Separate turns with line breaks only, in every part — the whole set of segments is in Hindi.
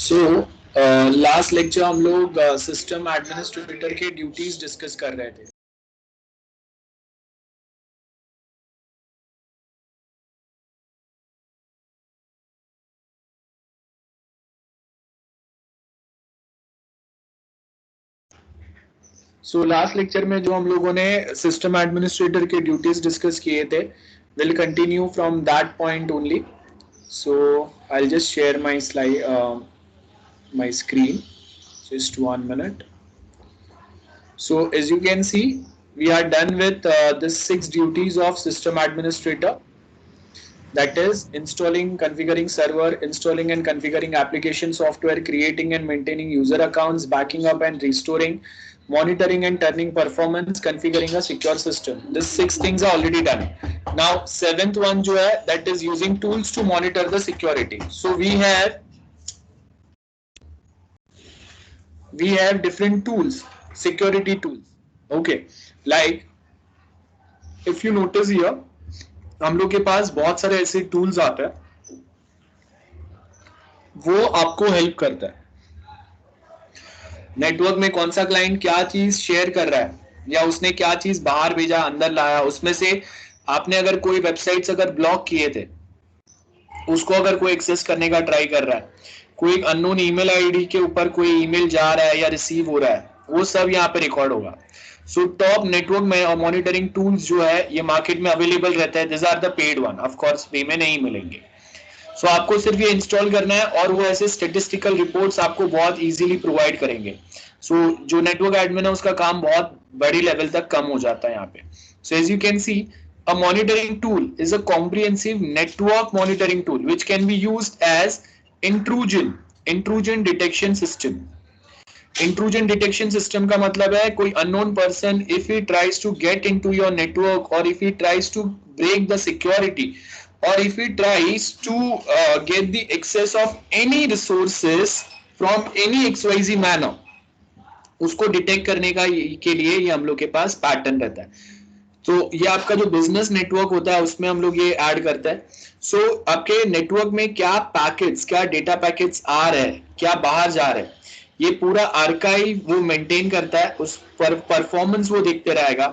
सो लास्ट लेक्चर हम लोग सिस्टम एडमिनिस्ट्रेटर के ड्यूटीज डिस्कस कर रहे थे। सो लास्ट लेक्चर में जो हम लोगों ने सिस्टम एडमिनिस्ट्रेटर के ड्यूटीज डिस्कस किए थे, will continue from that point only. So I will just share my slide, my screen. Just 1 minute. So as you can see, we are done with the 6 duties of system administrator. That is installing, configuring server, installing and configuring application software, creating and maintaining user accounts, backing up and restoring, monitoring and turning performance, configuring a secure system. These 6 things are already done. Now 7th one जो है, that is using tools to monitor the security. So we have different tools, security tools. Okay, like if you notice here, हम लोग के पास बहुत सारे ऐसे टूल्स आते हैं, वो आपको हेल्प करता है नेटवर्क में कौन सा क्लाइंट क्या चीज शेयर कर रहा है या उसने क्या चीज बाहर भेजा अंदर लाया, उसमें से आपने अगर कोई वेबसाइट्स अगर ब्लॉक किए थे, उसको अगर कोई एक्सेस करने का ट्राई कर रहा है, कोई अननोन ईमेल आईडी के ऊपर कोई ईमेल जा रहा है या रिसीव हो रहा है, वो सब यहाँ पे रिकॉर्ड होगा. सो टॉप नेटवर्क में मॉनिटरिंग टूल्स जो है ये मार्केट में अवेलेबल रहता है. This are the paid one, of course free में नहीं मिलेंगे. सो आपको सिर्फ ये इंस्टॉल करना है और वो ऐसे स्टेटिस्टिकल रिपोर्ट्स आपको बहुत इजीली प्रोवाइड करेंगे. सो जो नेटवर्क एडमिन है उसका काम बहुत बड़ी लेवल तक कम हो जाता है यहाँ पे. So as you can see, a monitoring tool is a comprehensive network monitoring tool which can be used as intrusion detection system. Intrusion detection system का मतलब है कोई unknown person if he tries to get into your network or if he tries to break the security or if he tries to get the access of any resources from any XYZ manner, उसको डिटेक्ट करने का के लिए ये हम लोग के पास पैटर्न रहता है. तो ये आपका जो बिजनेस नेटवर्क होता है उसमें हम लोग ये ऐड करते हैं. सो आपके नेटवर्क में क्या पैकेट्स, क्या डेटा पैकेट्स आ रहे हैं, क्या बाहर जा रहे हैं, ये पूरा आर्काइव वो मेंटेन करता है. उस पर परफॉर्मेंस वो देखते रहेगा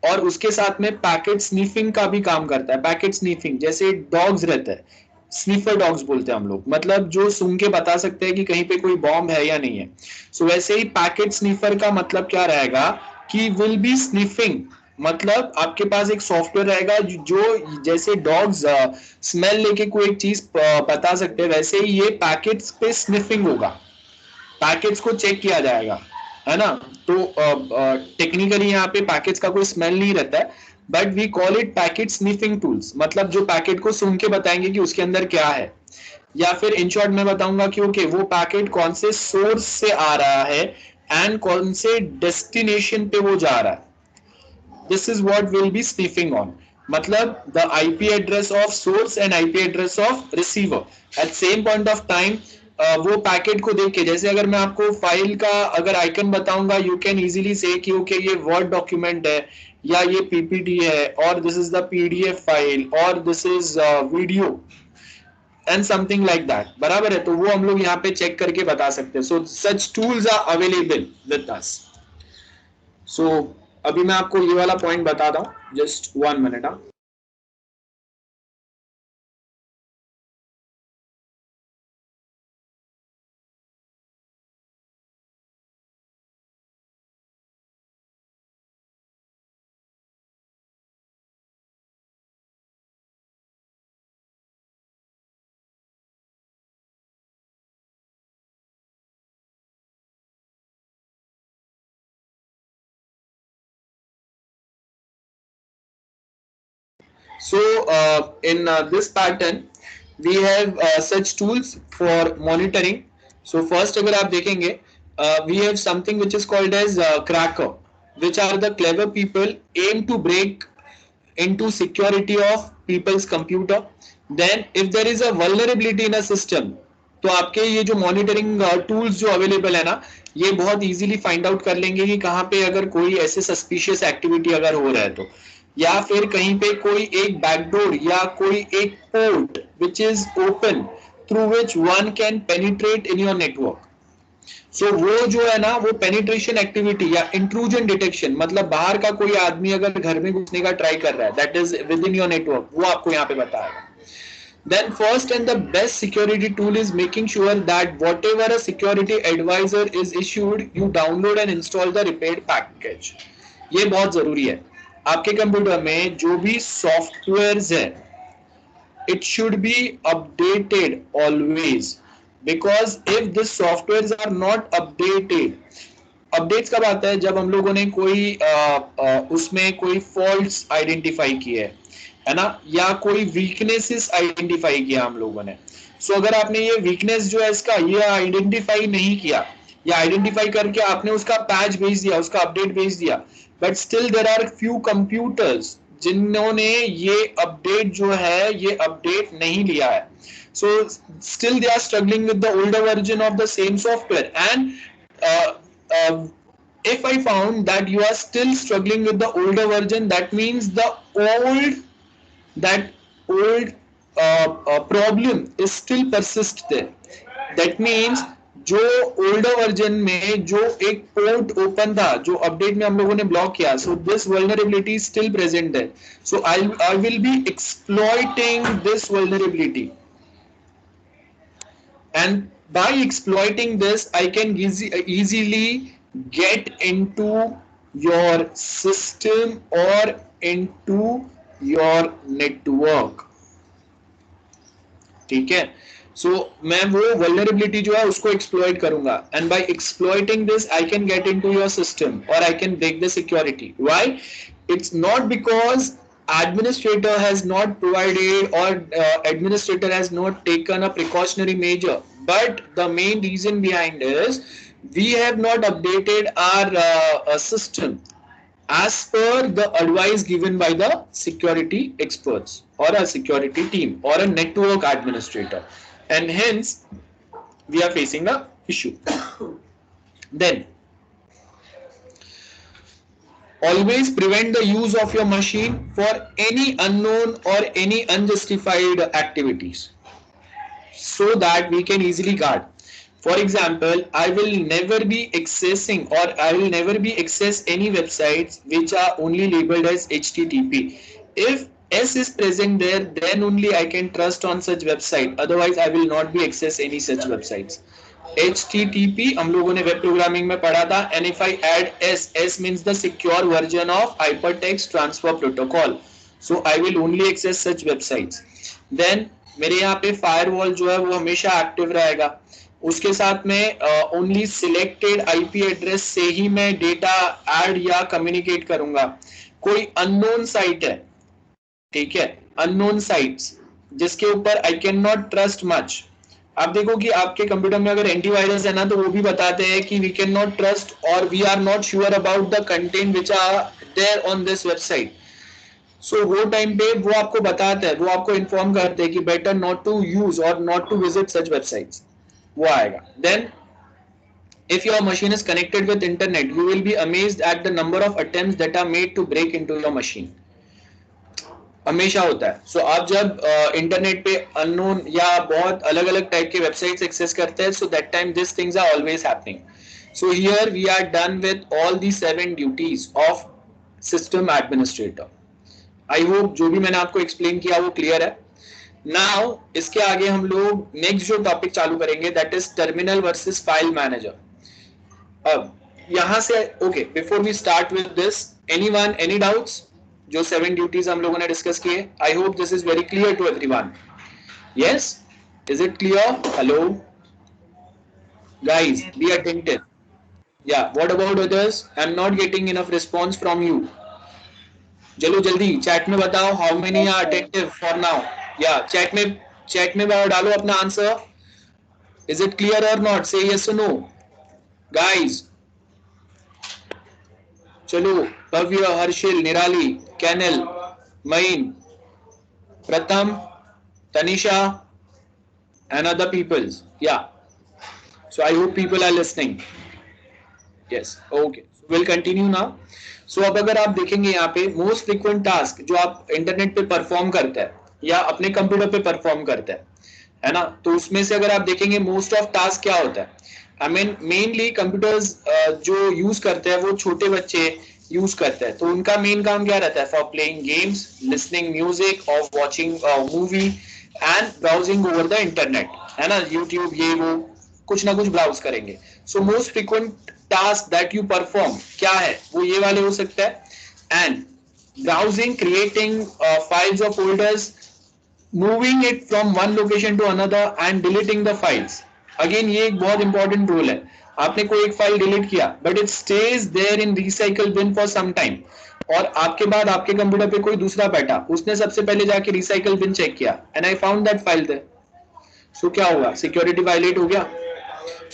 और उसके साथ में पैकेट स्निफिंग का भी काम करता है. पैकेट स्निफिंग जैसे डॉग्स रहते हैं, स्निफर डॉग्स बोलते हैं हम लोग, मतलब जो सूंघ के बता सकते हैं कि कहीं पे कोई बॉम्ब है या नहीं है. सो वैसे ही पैकेट स्निफर का मतलब क्या रहेगा कि विल बी स्निफिंग, मतलब आपके पास एक सॉफ्टवेयर रहेगा जो जैसे डॉग्स स्मेल लेके कोई एक चीज बता सकते हैं, वैसे ही ये पैकेट्स पे स्निफिंग होगा, पैकेट्स को चेक किया जाएगा, है ना. तो टेक्निकली यहाँ पे पैकेट्स का कोई स्मेल नहीं रहता है, but we call it packet sniffing tools. मतलब जो पैकेट को सुन के बताएंगे कि उसके अंदर क्या है, या फिर इन शॉर्ट में बताऊंगा कि ओके वो पैकेट कौन से सोर्स से आ रहा है एंड कौन से डेस्टिनेशन पे वो जा रहा है. This is what we'll be sniffing on. मतलब the IP address of source and IP address of receiver at same point of time. वो पैकेट को देख के, जैसे अगर मैं आपको फाइल का अगर आइकन बताऊंगा, यू कैन इजीली से कि ओके ये वर्ड डॉक्यूमेंट है या ये पीपीटी है और this is the PDF file और this is video and something like that. बराबर है, तो वो हम लोग यहाँ पे चेक करके बता सकते हैं. So such tools are available with us. So अभी मैं आपको ये वाला पॉइंट बताता हूँ, just 1 minute. So in this pattern we have such tools for monitoring. So first अगर आप देखेंगे, we have something which is called as cracker, which are the clever people aim to break into security of people's computer. Then if there is a vulnerability in a system, तो आपके ये जो मॉनिटरिंग टूल्स जो अवेलेबल है ना, ये बहुत इजीली फाइंड आउट कर लेंगे कि कहाँ पे अगर कोई ऐसे सस्पिशियस एक्टिविटी अगर हो रहा है तो, या फिर कहीं पे कोई एक बैकडोर या कोई एक port which is open through which one can penetrate in your network. सो वो जो है ना वो पेनिट्रेशन एक्टिविटी या इंट्रूजन डिटेक्शन, मतलब बाहर का कोई आदमी अगर घर में घुसने का ट्राई कर रहा है, that is with in your network, वो आपको यहाँ पे बताएगा. Then first and the best security tool is making sure that whatever a security advisor is issued, you download and install the repaired package. ये बहुत जरूरी है. आपके कंप्यूटर में जो भी सॉफ्टवेयर्स है, it should be updated always, because if the softwares are not updated, updates कब आता है, जब हम लोगों ने कोई उसमें कोई फॉल्ट्स आइडेंटिफाई किए है ना, या कोई वीकनेसेस आइडेंटिफाई किया हम लोगों ने. सो अगर आपने ये वीकनेस जो है इसका ये आइडेंटिफाई नहीं किया, या आइडेंटिफाई करके आपने उसका पैच भेज दिया, उसका अपडेट भेज दिया, but still there are few computers जिन्होंने ये अपडेट जो है ये अपडेट नहीं लिया है. So still they are struggling with the older version of the same software. And if I found that you are still struggling with the older version, that means the old problem is still persist there. That means जो older version में जो एक port open था, जो update में हम लोगों ने block किया, so this vulnerability is still present there. So I will be exploiting this vulnerability, and by exploiting this I can easily get into your system or into your network. ठीक है. सो मैं वो vulnerability जो है उसको exploit करूंगा, and by exploiting this I can get into your system or I can break the security. Why? It's not because administrator has not provided or administrator has not taken a precautionary measure, but the main reason behind is we have not updated our system as per the advice given by the security experts or a security team or a network administrator, and hence we are facing a issue. Then always prevent the use of your machine for any unknown or any unjustified activities, so that we can easily guard. For example, I will never be accessing or I will never be access any websites which are only labeled as HTTP. If S is present there, then only I can trust on such website. Otherwise, I will not be access any such websites. HTTP हम लोगों ने वेब प्रोग्रामिंग में पढ़ा था, and if I add S, S means the secure version of hypertext transfer protocol. So I will only access such websites. Then मेरे यहाँ पे फायरवॉल जो है वो हमेशा एक्टिव रहेगा. उसके साथ में ओनली सिलेक्टेड आईपी एड्रेस से ही मैं डेटा ऐड या कम्युनिकेट करूंगा. कोई अननोन साइट है, ठीक है, अननोन साइट्स जिसके ऊपर I can not trust much. आप देखो कि आपके कंप्यूटर में अगर एंटीवायरस है ना, तो वो भी बताते हैं कि वी कैन नॉट ट्रस्ट और we are not sure about the content which are there on this website. So वो टाइम पे वो आपको बताते हैं, वो आपको इन्फॉर्म करते हैं कि बेटर नॉट टू यूज और not to visit such websites. वो आएगा. Then if your machine is connected with internet, you will be amazed at the number of attempts that are made to break into your machine. हमेशा होता है. सो आप जब इंटरनेट पे अननोन या बहुत अलग अलग टाइप के वेबसाइट्स एक्सेस करते हैं, so that time this things are always happening. So here we are done with all the 7 duties of system administrator. I hope जो भी मैंने आपको एक्सप्लेन किया वो क्लियर है. नाउ इसके आगे हम लोग नेक्स्ट जो टॉपिक चालू करेंगे, that is terminal versus file manager. अब यहां से okay, before we start with this, anyone any doubts? जो 7 ड्यूटीज हम लोगों ने डिस्कस किए, I hope this is very clear to everyone. Yes, is it clear? Hello guys, be attentive. या what about others? I am not getting enough response from you. चलो जल्दी चैट में बताओ how many are attentive for now. या चैट में डालो अपना आंसर. इज इट क्लियर और नॉट? से यस और नो गाइस. चलो, भव्य, हर्षिल, निराली, कैनल, मईन, प्रथम, Tanisha and other peoples. Yeah, so I hope people are listening. Yes, okay, so we'll continue now. So अब अगर आप देखेंगे यहाँ पे मोस्ट फ्रीक्वेंट टास्क जो आप इंटरनेट पे परफॉर्म करते हैं या अपने कंप्यूटर पे परफॉर्म करते हैं, है ना। तो उसमें से अगर आप देखेंगे मोस्ट ऑफ टास्क क्या होता है, आई मीन मेनली कंप्यूटर्स जो यूज करते हैं वो छोटे बच्चे यूज करते हैं, तो उनका मेन काम क्या रहता है, for playing games, listening music और watching movie and browsing over the internet, है ना, यूट्यूब ये वो कुछ ना कुछ ब्राउज करेंगे। So most frequent task that you perform क्या है, वो ये वाले हो सकता है। एंड ब्राउजिंग, क्रिएटिंग फाइल्स और folders, moving it from one location to another and deleting the files. Again ये एक बहुत इंपॉर्टेंट रूल है, आपने कोई एक फाइल डिलीट किया but it stays there in recycle bin for some time, और आपके बाद आपके कंप्यूटर पे कोई दूसरा बैठा, उसने सबसे पहले जाके रिसाइकल बिन चेक किया and I found that file there, so क्या होगा, सिक्योरिटी वायलेट हो गया।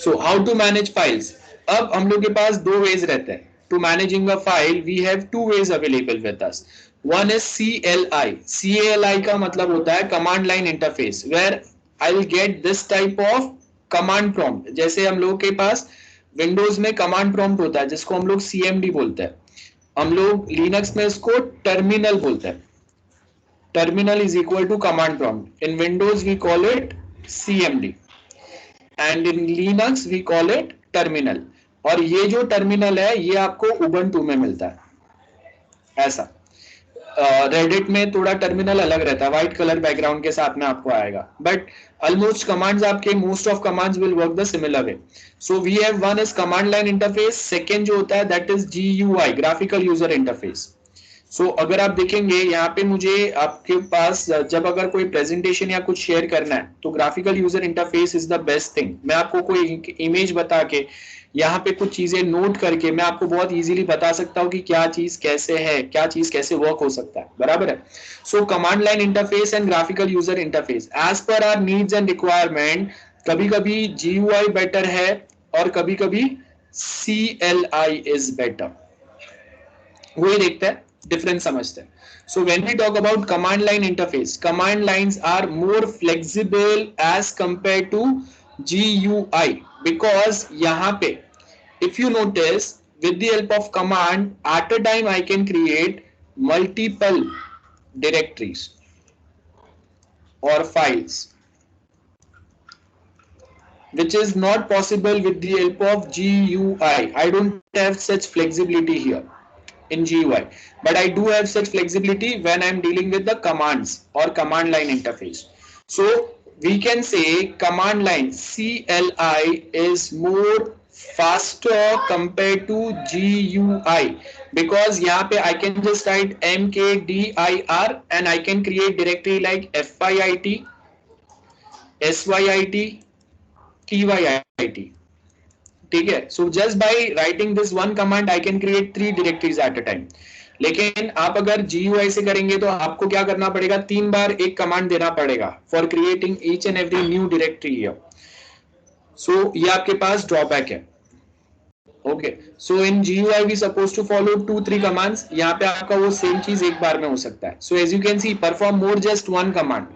So how to manage files, अब हम लोग के पास दो वेज रहते हैं to managing a file, we have two ways available with us. One is CLI, CLI का मतलब होता है command line interface, where I will get this type of command prompt. जैसे हम लोग के पास विंडोज में कमांड प्रॉम्प्ट होता है जिसको हम लोग CMD बोलते हैं, हम लोग लिनक्स में इसको टर्मिनल बोलते हैं। Terminal is equal to command prompt, in Windows we call it CMD and in Linux we call it terminal. और ये जो टर्मिनल है ये आपको उबंटू में मिलता है ऐसा। रेडिट में थोड़ा टर्मिनल अलग रहता है, व्हाइट कलर बैकग्राउंड के साथ में आपको आएगा, बट ऑलमोस्ट कमांड्स आपके most of commands will work the similar way. So we have one is command line interface, second जो होता है that is GUI, graphical user interface. So अगर आप देखेंगे यहाँ पे मुझे आपके पास जब अगर कोई प्रेजेंटेशन या कुछ शेयर करना है तो graphical user interface is the best thing. मैं आपको कोई इमेज बता के यहाँ पे कुछ चीजें नोट करके मैं आपको बहुत इजीली बता सकता हूँ कि क्या चीज कैसे है, क्या चीज कैसे वर्क हो सकता है, बराबर है। So command line interface and graphical user interface as per our needs and requirement, कभी कभी GUI बेटर है और कभी कभी CLI इज बेटर, वही देखते हैं, डिफरेंस समझते हैं। So when we talk about command line interface, command lines are more flexible as compared to GUI, because यहाँ पे if you notice with the help of command at a time I can create multiple directories or files, which is not possible with the help of GUI. I don't have such flexibility here in GUI, but I do have such flexibility when I'm dealing with the commands or command line interface. So we can say command line CLI is more faster compared to GUI, because यहाँ पे I can just write mkdir and I can create directory like FYIT, SYIT, TYIT, ठीक है। So just by writing this one command I can create 3 directories at a time. लेकिन आप अगर GUI से करेंगे तो आपको क्या करना पड़ेगा, 3 बार एक कमांड देना पड़ेगा for creating each and every new directory here. So ये आपके पास ड्रॉबैक है। Okay, so in GUI we suppose to follow 2-3 commands, यहाँ पे आपका वो सेम चीज एक बार में हो सकता है। So as you can see perform more just one command.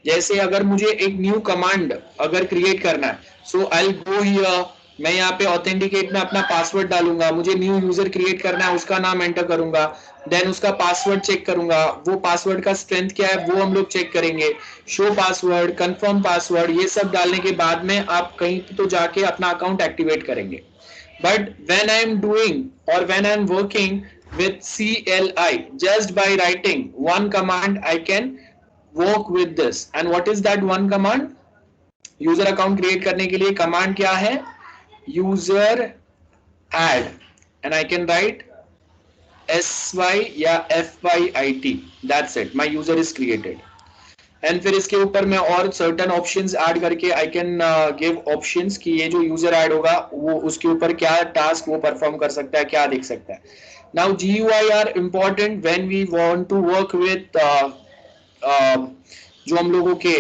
जैसे अगर मुझे एक न्यू कमांड अगर क्रिएट करना है, सो आई विल गो हियर, मैं यहाँ पे ऑथेंटिकेट में अपना पासवर्ड डालूंगा, मुझे न्यू यूजर क्रिएट करना है उसका नाम एंटर करूंगा, देन उसका पासवर्ड चेक करूंगा, वो पासवर्ड का स्ट्रेंथ क्या है वो हम लोग चेक करेंगे, शो पासवर्ड, कंफर्म पासवर्ड, ये सब डालने के बाद में आप कहीं तो जाके अपना अकाउंट एक्टिवेट करेंगे। But when I am doing or when I am working with CLI, just by writing one command, I can work with this. And what is that one command? User account create करने के लिए command क्या है? User add, and I can write SY या FYIT. That's it. My user is created. And फिर इसके ऊपर मैं और सर्टन ऑप्शंस ऐड करके आई कैन गिव ऑप्शंस कि ये जो यूजर ऐड होगा वो उसके ऊपर क्या टास्क वो परफॉर्म कर सकता है, क्या देख सकता है। Now GUI are important when we want to work with जो हम लोगों के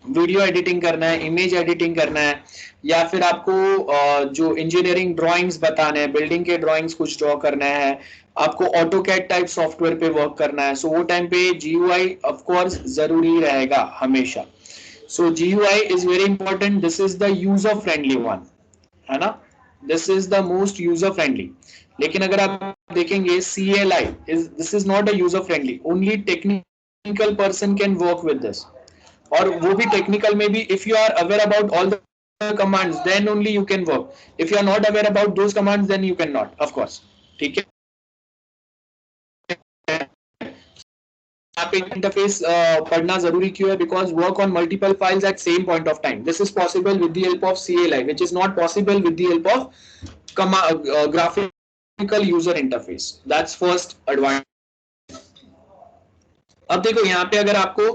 वीडियो एडिटिंग करना है, इमेज एडिटिंग करना है, या फिर आपको जो इंजीनियरिंग ड्राइंग्स बताने हैं, बिल्डिंग के ड्राइंग्स कुछ ड्रॉ करना है, आपको ऑटोकैड टाइप सॉफ्टवेयर पे वर्क करना है, सो वो टाइम पे GUI ऑफ कोर्स जरूरी रहेगा हमेशा। So GUI is very important, this is the user friendly one, है ना, this is the most user friendly. लेकिन अगर आप देखेंगे CLI this is not a user friendly, only technical person can work with this. और वो भी टेक्निकल में भी if you are aware about all the commands then only you can work if you are not aware about those commands then you cannot of course ठीक है यहाँ पे इंटरफेस पढ़ना जरूरी क्यों है because work on multiple files at same point of time this is possible with the help of CLI which is not possible with the help of graphical user interface that's first advantage अब देखो यहाँ पे अगर आपको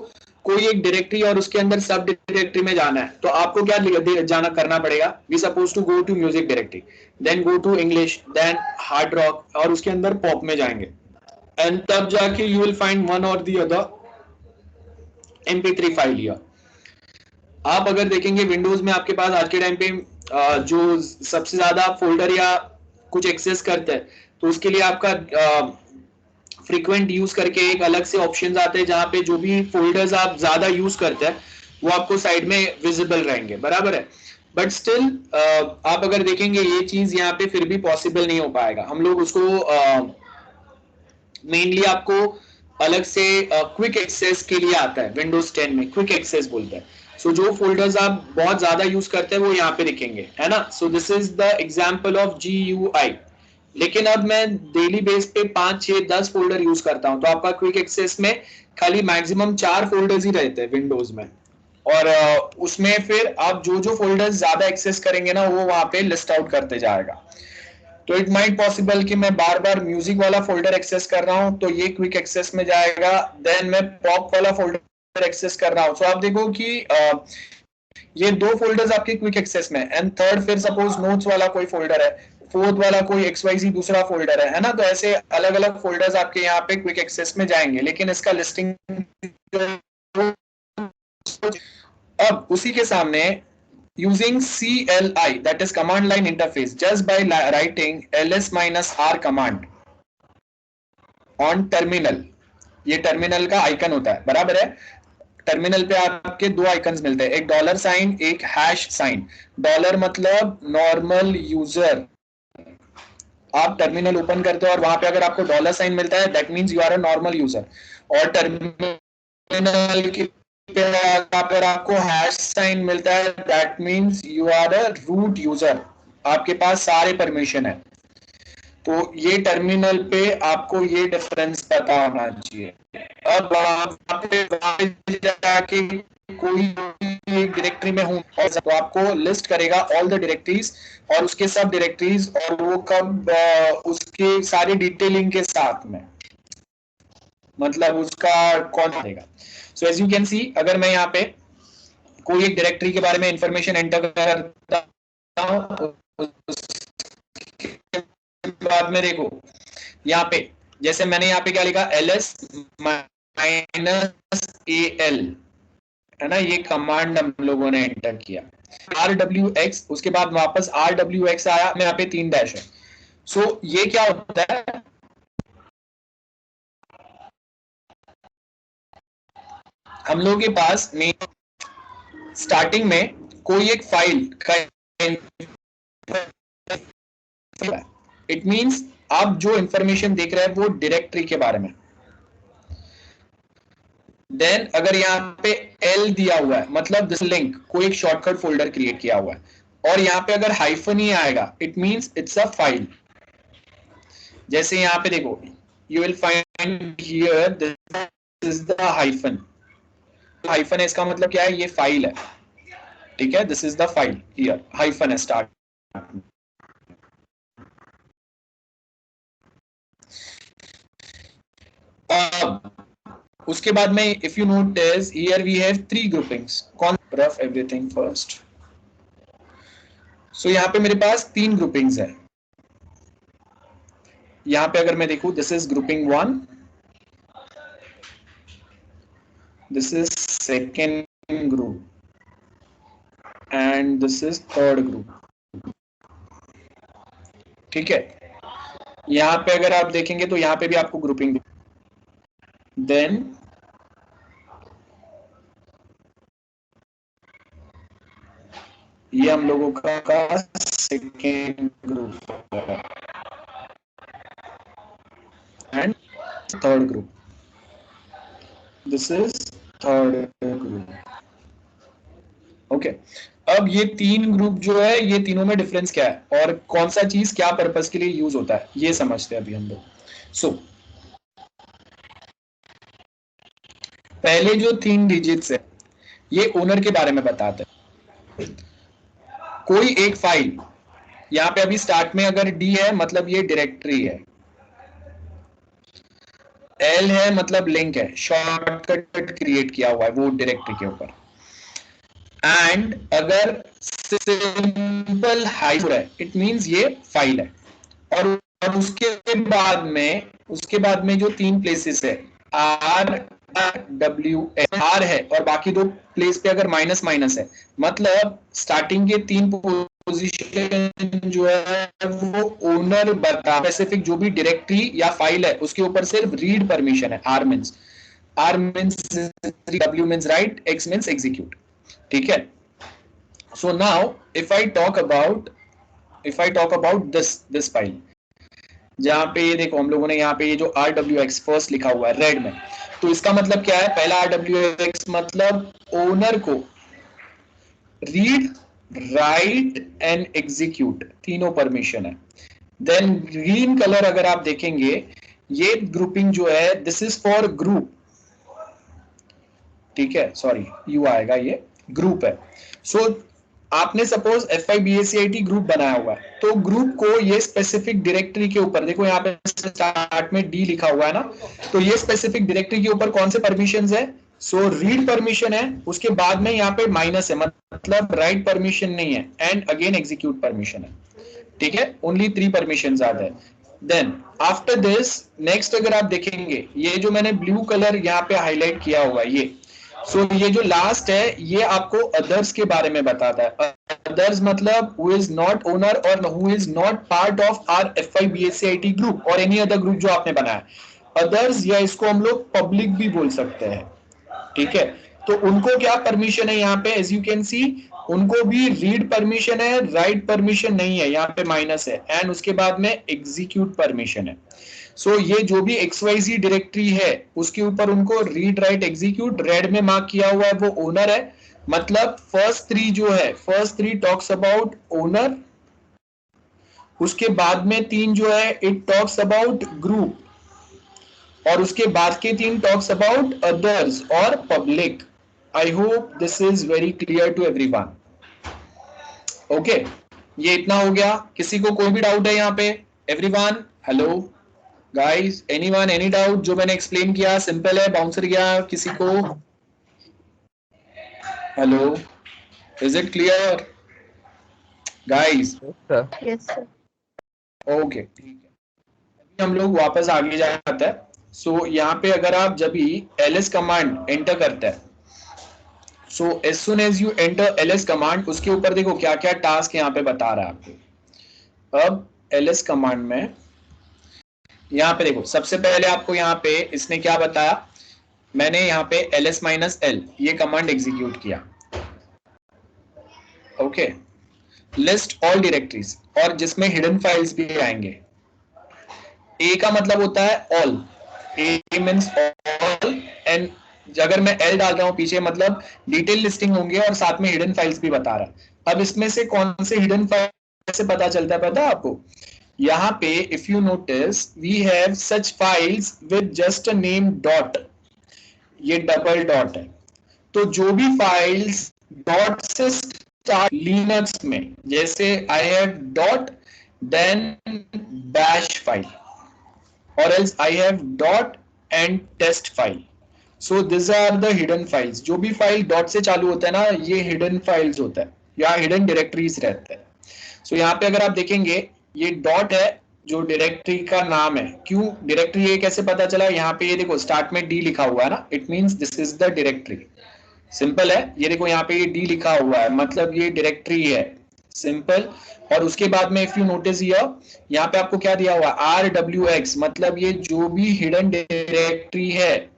कोई एक डायरेक्टरी और उसके अंदर सब डायरेक्टरी में जाना है तो आपको क्या जाना करना पड़ेगा we suppose to go to music directory then go to English then hard rock और उसके अंदर पॉप में जाएंगे एंड तब जाके यू विल फाइंड वन और the other MP3 file here आप अगर देखेंगे विंडोज में आपके पास आज के टाइम पे जो सबसे ज्यादा फोल्डर या कुछ एक्सेस करते हैं तो उसके लिए आपका फ्रीक्वेंट यूज करके एक अलग से ऑप्शंस आते हैं जहां पे जो भी फोल्डर्स आप ज्यादा यूज करते हैं वो आपको साइड में विजिबल रहेंगे बराबर है बट स्टिल आप अगर देखेंगे ये चीज यहाँ पे फिर भी पॉसिबल नहीं हो पाएगा हम लोग उसको मेनली आपको अलग से क्विक एक्सेस के लिए आता है विंडोज 10 में क्विक एक्सेस बोलते हैं सो जो फोल्डर्स आप बहुत ज्यादा यूज करते हैं वो यहाँ पे दिखेंगे है ना सो this is the example of GUI लेकिन अब मैं डेली बेस पे 5, 6, 10 फोल्डर यूज करता हूं तो आपका क्विक एक्सेस में खाली मैक्सिमम 4 फोल्डर्स ही रहते हैं विंडोज में और उसमें फिर आप जो जो फोल्डर्स ज्यादा एक्सेस करेंगे ना वो वहां पे लिस्ट आउट करते जाएगा तो इट माइट पॉसिबल कि मैं बार बार म्यूजिक वाला फोल्डर एक्सेस कर रहा हूं तो ये क्विक एक्सेस में जाएगा देन मैं पॉप वाला फोल्डर एक्सेस कर रहा हूं सो आप देखो कि ये 2 फोल्डर्स आपके क्विक एक्सेस में एंड थर्ड फिर सपोज नोट्स वाला कोई फोल्डर है फोर्थ वाला कोई XYZ दूसरा फोल्डर है ना तो ऐसे अलग अलग फोल्डर्स आपके यहाँ पे क्विक एक्सेस में जाएंगे लेकिन इसका लिस्टिंग अब उसी के सामने using CLI that is command line interface just by writing ls-r command on terminal ये टर्मिनल का आइकन होता है बराबर है टर्मिनल पे आपके 2 आइकन्स मिलते हैं एक डॉलर साइन एक हैश साइन डॉलर मतलब नॉर्मल यूजर आप टर्मिनल ओपन करते हो और वहां पे अगर आपको डॉलर साइन मिलता है that means you are a normal user और टर्मिनल की अगर आपको हैश साइन मिलता है that means you are a root user आपके पास सारे परमिशन है तो ये टर्मिनल पे आपको ये डिफरेंस पता होना चाहिए अब जाके कोई डायरेक्टरी में हूं तो आपको लिस्ट करेगा ऑल द डायरेक्टरीज और उसके सब डायरेक्टरीज और वो कब उसके सारी डिटेलिंग के साथ में मतलब उसका कौन देगा so as you can see अगर मैं यहाँ पे कोई एक डायरेक्टरी के बारे में इंफॉर्मेशन एंटर करता हूं बाद में देखो यहाँ पे जैसे मैंने यहाँ पे क्या लिखा ls -al है ना ये कमांड हम लोगों ने एंटर किया rwx उसके बाद वापस rwx आया मैं यहाँ पे 3 डैश है सो ये क्या होता है हम लोगों के पास में स्टार्टिंग में कोई एक फाइल इट मींस आप जो इंफॉर्मेशन देख रहे हैं वो डायरेक्टरी के बारे में देन अगर यहाँ पे L दिया हुआ है मतलब दिस लिंक कोई एक शॉर्टकट फोल्डर क्रिएट किया हुआ है और यहाँ पे अगर हाइफन ही आएगा it means it's a file जैसे यहाँ पे देखो you will find here this is the hyphen hyphen है इसका मतलब क्या है ये फाइल है ठीक है this is the file here hyphen है स्टार्ट अब उसके बाद में if you notice here we have 3 groupings कौन रफ एवरीथिंग फर्स्ट सो यहाँ पे मेरे पास 3 ग्रुपिंग्स है यहाँ पे अगर मैं देखूं this is grouping 1 this is second group and this is third group ठीक है यहाँ पे अगर आप देखेंगे तो यहाँ पे भी आपको ग्रुपिंग देन ये हम लोगों का second group and third group this is third group okay अब ये तीन ग्रुप जो है, ये तीनों में डिफरेंस क्या है और कौन सा चीज क्या पर्पस के लिए यूज होता है, ये समझते हैं अभी हम लोग। सो पहले जो 3 डिजिट्स है ये ओनर के बारे में बताते हैं। कोई एक फाइल, यहाँ पे अभी स्टार्ट में अगर डी है मतलब ये डायरेक्टरी है, एल है मतलब लिंक है, शॉर्टकट क्रिएट किया हुआ है वो डायरेक्टरी के ऊपर। एंड अगर सिंपल हाइड है इट मींस ये फाइल है। और उसके बाद में जो 3 प्लेसेस है आर डब्ल्यू आर है और बाकी 2 प्लेस पे अगर माइनस माइनस है, मतलब स्टार्टिंग के 3 पोजीशन जो है वो ओनर बता, स्पेसिफिक जो भी डायरेक्टरी या फाइल है उसके ऊपर सिर्फ रीड परमिशन है। R means W means write, X means execute. ठीक है, so now if I talk about this file, जहां पे ये देखो हम लोगों ने यहाँ पे ये जो RWX फर्स्ट लिखा हुआ है रेड में, तो इसका मतलब क्या है? पहला RWX मतलब ओनर को रीड, राइट एंड एग्जीक्यूट तीनों परमिशन है। देन ग्रीन कलर अगर आप देखेंगे, ये ग्रुपिंग जो है दिस इज फॉर ग्रुप। ठीक है, सॉरी यू आएगा, ये ग्रुप है। सो आपने सपोज FIBACIT ग्रुप बनाया हुआ है, तो ग्रुप को ये स्पेसिफिक डायरेक्टरी के ऊपर, देखो यहाँ पे स्टार्ट में डी लिखा हुआ है ना, तो ये स्पेसिफिक डायरेक्टरी के ऊपर कौन से परमिशंस है? सो रीड परमिशन है, उसके बाद में यहाँ पे माइनस है मतलब राइट परमिशन नहीं है, एंड अगेन एग्जीक्यूट परमिशन है। ठीक है, only 3 permissions are there. Then after this next अगर आप देखेंगे, ये जो मैंने ब्लू कलर यहाँ पे हाईलाइट किया हुआ है ये, ये जो लास्ट है ये आपको अदर्स के बारे में बताता है। अदर्स मतलब हु इज नॉट ओनर और who is not part of are FIBACIT group और एनी अदर ग्रुप जो आपने बनाया। अदर्स या इसको हम लोग पब्लिक भी बोल सकते हैं। ठीक है, तो उनको क्या परमिशन है यहाँ पे? एज यू कैन सी उनको भी रीड परमिशन है, राइट परमिशन नहीं है, यहाँ पे माइनस है, एंड उसके बाद में एग्जीक्यूट परमिशन है। ये जो भी XYZ डायरेक्टरी है उसके ऊपर उनको रीड, राइट, एग्जीक्यूट रेड में मार्क किया हुआ है, वो ओनर है। मतलब फर्स्ट 3 जो है, फर्स्ट 3 टॉक्स अबाउट ओनर, उसके बाद में 3 जो है इट टॉक्स अबाउट ग्रुप, और उसके बाद के 3 टॉक्स अबाउट अदर्स और public. I hope this is very clear to everyone. Okay, ये इतना हो गया। किसी को कोई भी डाउट है यहाँ पे? Everyone, hello guys, anyone, any doubt? जो मैंने एक्सप्लेन किया सिंपल है, बाउंसर गया किसी को? Hello, is it clear guys?
Yes sir.
Okay, ठीक है, अभी हम लोग वापस आगे जाते हैं। यहाँ पे अगर आप जब भी ls कमांड एंटर करते हैं, as soon as you enter ls command, उसके ऊपर देखो क्या क्या टास्क यहाँ पे बता रहा है आपको। अब ls कमांड में यहाँ पे देखो, सबसे पहले आपको यहाँ पे इसने क्या बताया? मैंने यहाँ पे ls-l ये कमांड एग्जीक्यूट किया। ओके, लिस्ट ऑल डायरेक्टरीज, और जिसमें हिडन फाइल्स भी आएंगे। ए का मतलब होता है all, A means all, and अगर मैं एल डाल रहा हूं पीछे मतलब डिटेल लिस्टिंग होंगे और साथ में हिडन फाइल्स भी बता रहा है। अब इसमें से कौन से हिडन फाइल से पता चलता है, पता है आपको? यहाँ पे if you notice we have such files with just a name dot, ये डबल डॉट है। तो जो भी फाइल्स डॉट से स्टार्ट लिनक्स में, जैसे I have dot then bash file, or else I have dot and test file. So these are the hidden files. जो भी फाइल डॉट से चालू होता है ना, ये hidden files होता है या hidden directories रहते हैं। यहाँ पे अगर आप देखेंगे ये डॉट है जो डायरेक्टरी का नाम है। क्यों डायरेक्टरी, ये कैसे पता चला? यहाँ पे ये देखो स्टार्ट में डी लिखा हुआ है ना, it means this is the directory. Simple है, ये देखो यहाँ पे ये डी लिखा हुआ है मतलब ये डायरेक्टरी है, सिंपल। और उसके बाद में इफ यू नोटिस यहाँ पे आपको क्या दिया हुआ है? RWX, मतलब ये जो भी हिडन डायरेक्टरी है।